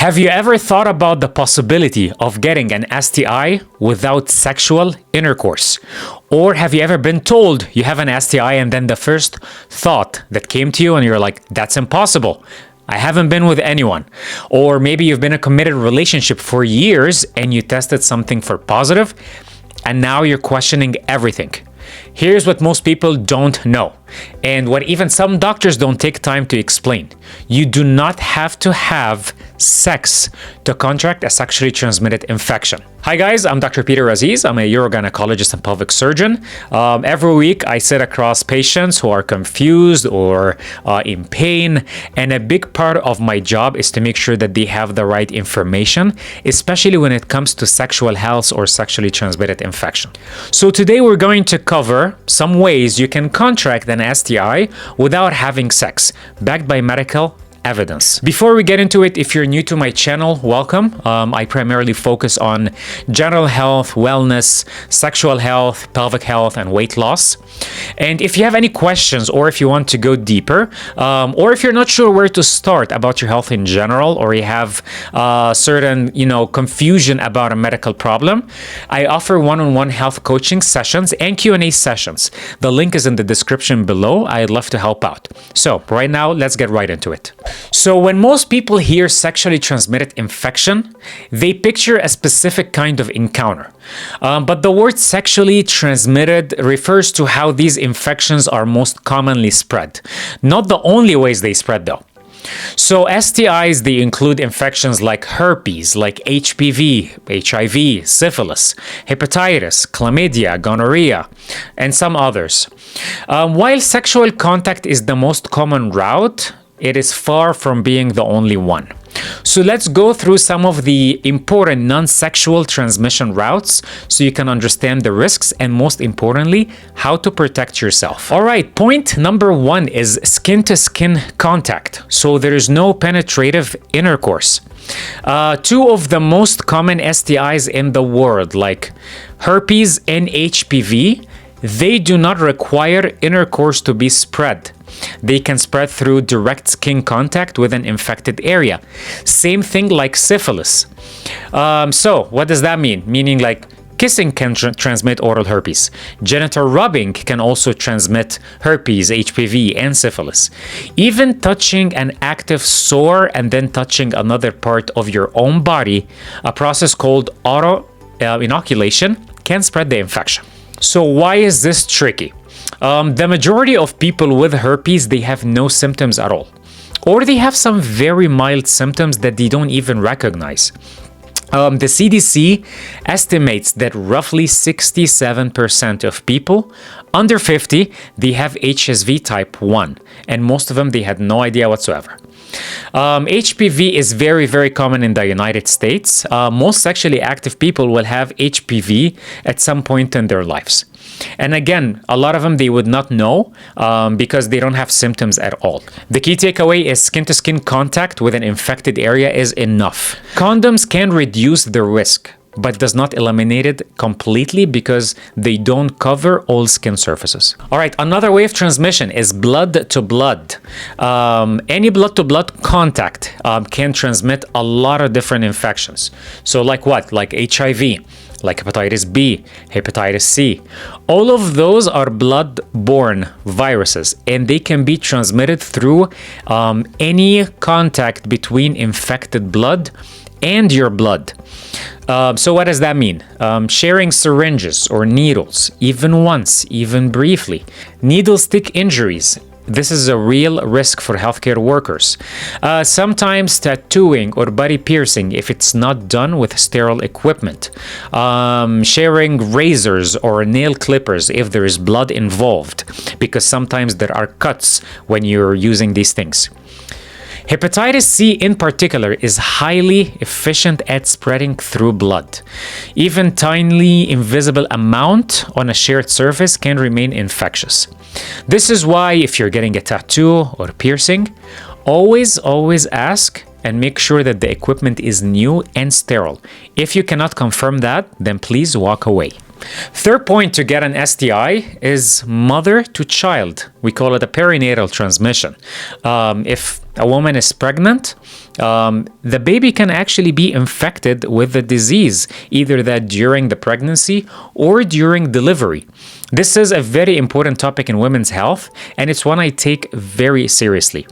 Have you ever thought about the possibility of getting an STI without sexual intercourse? Or have you ever been told you have an STI and then the first thought that came to you and you're like, that's impossible. I haven't been with anyone. Or maybe you've been in a committed relationship for years and you tested something for positive and now you're questioning everything. Here's what most people don't know, and what even some doctors don't take time to explain. You do not have to have sex to contract a sexually transmitted infection. Hi guys, I'm Dr. Peter Aziz. I'm a urogynecologist and pelvic surgeon. Every week I sit across patients who are confused or in pain, and a big part of my job is to make sure that they have the right information, especially when it comes to sexual health or sexually transmitted infection. So today we're going to cover some ways you can contract an STI without having sex, backed by medical evidence. Before we get into it, if you're new to my channel, welcome. I primarily focus on general health, wellness, sexual health, pelvic health, and weight loss. And if you have any questions, or if you want to go deeper, or if you're not sure where to start about your health in general, or you have certain, confusion about a medical problem, I offer one-on-one health coaching sessions and Q&A sessions. The link is in the description below. I'd love to help out. So right now, let's get right into it. So when most people hear sexually transmitted infection, they picture a specific kind of encounter. But the word sexually transmitted refers to how these infections are most commonly spread. Not the only ways they spread though. So STIs, they include infections like herpes, like HPV, HIV, syphilis, hepatitis, chlamydia, gonorrhea, and some others. While sexual contact is the most common route, it is far from being the only one. So let's go through some of the important non-sexual transmission routes so you can understand the risks and, most importantly, how to protect yourself. All right, point number one is skin-to-skin contact. So there is no penetrative intercourse. Two of the most common STIs in the world, like herpes and HPV, they do not require intercourse to be spread. They can spread through direct skin contact with an infected area. Same thing like syphilis. So what does that mean? Meaning like kissing can transmit oral herpes. Genital rubbing can also transmit herpes, HPV, and syphilis. Even touching an active sore and then touching another part of your own body, a process called auto-inoculation, can spread the infection. So why is this tricky? The majority of people with herpes, they have no symptoms at all. Or they have some very mild symptoms that they don't even recognize. The CDC estimates that roughly 67% of people under 50, they have HSV type 1. And most of them, they had no idea whatsoever. HPV is very, very common in the United States. Most sexually active people will have HPV at some point in their lives. And again, a lot of them, they would not know because they don't have symptoms at all. The key takeaway is skin-to-skin contact with an infected area is enough. Condoms can reduce the risk, but does not eliminate it completely because they don't cover all skin surfaces. All right, another way of transmission is blood to blood. Any blood to blood contact can transmit a lot of different infections. So like what? Like HIV, like hepatitis B, hepatitis C. All of those are blood-borne viruses, and they can be transmitted through any contact between infected blood and your blood. So what does that mean? Sharing syringes or needles, even once, even briefly. Needle stick injuries. This is a real risk for healthcare workers. Sometimes tattooing or body piercing if it's not done with sterile equipment. Sharing razors or nail clippers if there is blood involved, because sometimes there are cuts when you're using these things. Hepatitis C in particular is highly efficient at spreading through blood. Even tiny invisible amount on a shared surface can remain infectious. This is why if you're getting a tattoo or piercing, always ask and make sure that the equipment is new and sterile. If you cannot confirm that, then please walk away. Third point to get an STI is mother to child. We call it a perinatal transmission. If a woman is pregnant, the baby can actually be infected with the disease, either that during the pregnancy or during delivery. This is a very important topic in women's health, and it's one I take very seriously.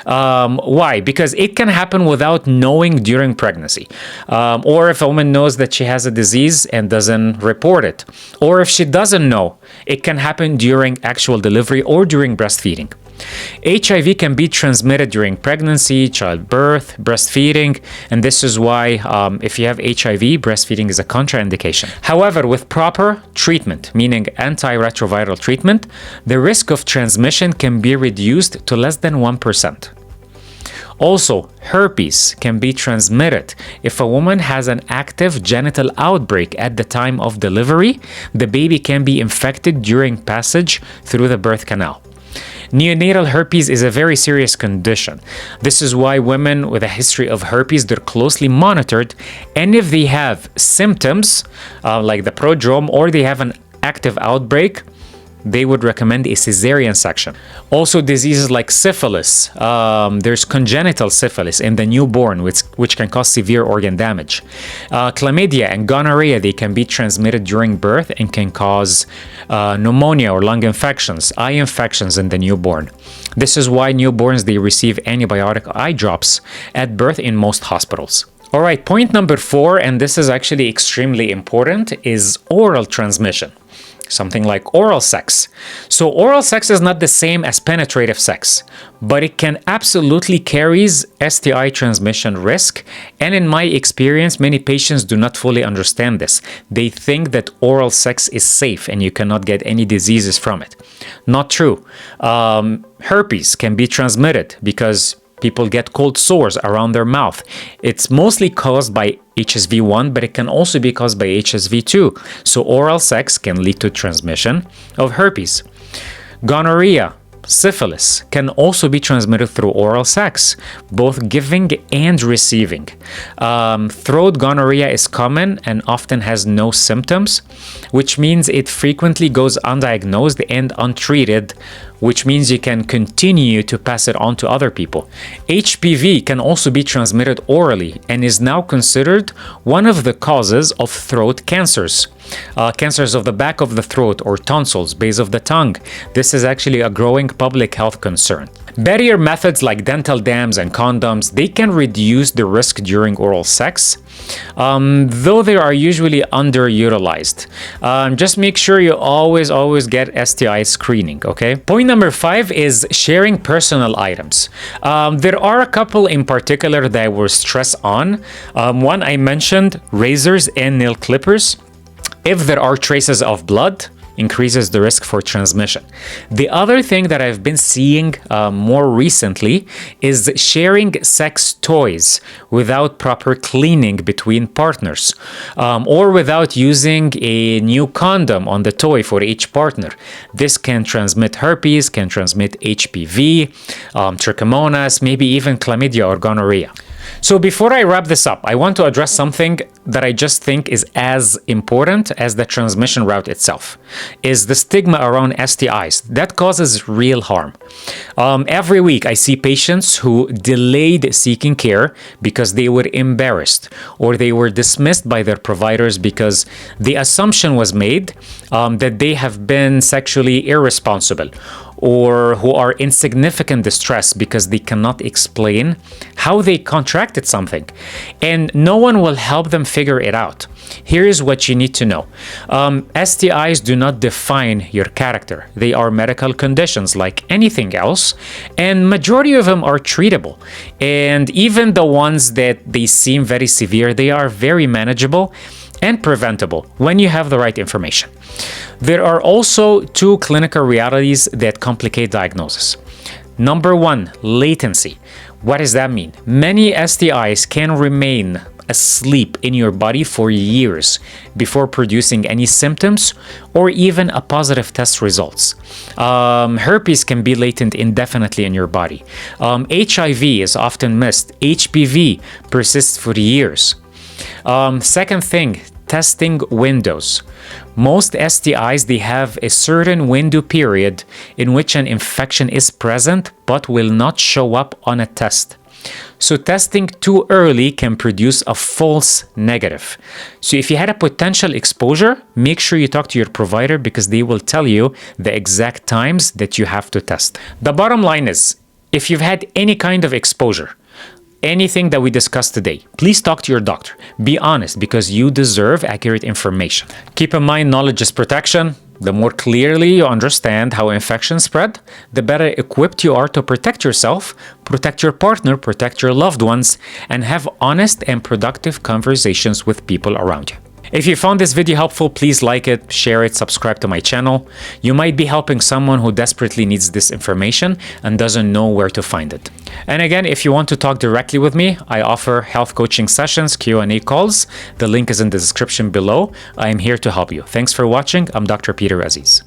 Why? Because it can happen without knowing during pregnancy, or if a woman knows that she has a disease and doesn't report it, or if she doesn't know, it can happen during actual delivery or during breastfeeding. HIV can be transmitted during pregnancy, childbirth, breastfeeding, and this is why if you have HIV, breastfeeding is a contraindication. However, with proper treatment, meaning antiretroviral treatment, the risk of transmission can be reduced to less than 1%. Also, herpes can be transmitted if a woman has an active genital outbreak at the time of delivery. The baby can be infected during passage through the birth canal. Neonatal herpes is a very serious condition. This is why women with a history of herpes, they're closely monitored, and if they have symptoms like the prodrome or they have an active outbreak, they would recommend a cesarean section. Also, diseases like syphilis. There's congenital syphilis in the newborn, which can cause severe organ damage. Chlamydia and gonorrhea, they can be transmitted during birth and can cause pneumonia or lung infections, eye infections in the newborn. This is why newborns, they receive antibiotic eye drops at birth in most hospitals. All right, point number 4, and this is actually extremely important, is oral transmission. Something like oral sex. So oral sex is not the same as penetrative sex, but it can absolutely carries STI transmission risk. And in my experience, many patients do not fully understand this. They think that oral sex is safe and you cannot get any diseases from it. Not true. Herpes can be transmitted because people get cold sores around their mouth. It's mostly caused by HSV1, but it can also be caused by HSV2. So oral sex can lead to transmission of herpes. Gonorrhea, syphilis can also be transmitted through oral sex, both giving and receiving. Throat gonorrhea is common and often has no symptoms, which means it frequently goes undiagnosed and untreated, which means you can continue to pass it on to other people. HPV can also be transmitted orally and is now considered one of the causes of throat cancers. Cancers of the back of the throat or tonsils, base of the tongue. This is actually a growing public health concern. Barrier methods like dental dams and condoms, they can reduce the risk during oral sex, though they are usually underutilized. Just make sure you always get STI screening, okay? Point number 5 is sharing personal items. There are a couple in particular that I will stress on. One I mentioned, razors and nail clippers. If there are traces of blood, increases the risk for transmission. The other thing that I've been seeing more recently is sharing sex toys without proper cleaning between partners, or without using a new condom on the toy for each partner. This can transmit herpes, can transmit HPV, trichomonas, maybe even chlamydia or gonorrhea. So before I wrap this up, I want to address something that I just think is as important as the transmission route itself, is the stigma around STIs. That causes real harm. Every week I see patients who delayed seeking care because they were embarrassed or they were dismissed by their providers because the assumption was made that they have been sexually irresponsible, or who are in significant distress because they cannot explain how they contracted something, and no one will help them figure it out. Here is what you need to know. STIs do not define your character. They are medical conditions like anything else, and majority of them are treatable. And even the ones that they seem very severe, they are very manageable and preventable when you have the right information. There are also 2 clinical realities that complicate diagnosis. Number 1, latency. What does that mean? Many STIs can remain asleep in your body for years before producing any symptoms or even a positive test results. Herpes can be latent indefinitely in your body. HIV is often missed. HPV persists for years. Second thing, testing windows. Most STIs, they have a certain window period in which an infection is present but will not show up on a test. So testing too early can produce a false negative. So if you had a potential exposure, make sure you talk to your provider because they will tell you the exact times that you have to test. The bottom line is, if you've had any kind of exposure, anything that we discussed today, please talk to your doctor. Be honest because you deserve accurate information. Keep in mind, knowledge is protection. The more clearly you understand how infections spread, the better equipped you are to protect yourself, protect your partner, protect your loved ones, and have honest and productive conversations with people around you. If you found this video helpful, please like it, share it, subscribe to my channel. You might be helping someone who desperately needs this information and doesn't know where to find it. And again, if you want to talk directly with me, I offer health coaching sessions, Q&A calls. The link is in the description below. I am here to help you. Thanks for watching. I'm Dr. Peter Aziz.